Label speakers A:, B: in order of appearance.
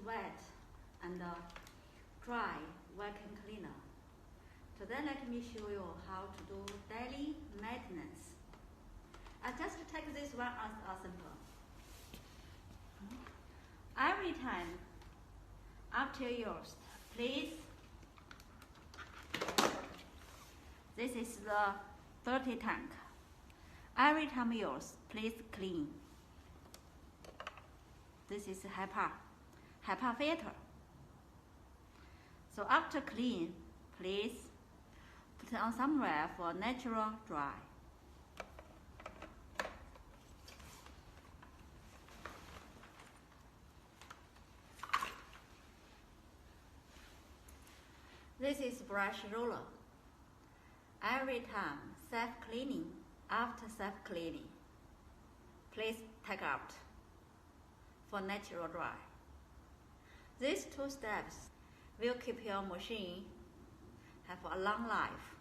A: wet and dry vacuum cleaner. Today let me show you how to do daily maintenance. I just take this one as a sample. Every time after use, please, this is the dirty tank. Every time use, please clean. This is HEPA filter. So after clean, please put on somewhere for natural dry. This is brush roller. Every time self-cleaning, after self-cleaning, please take out for natural dry. These two steps will keep your machine have a long life.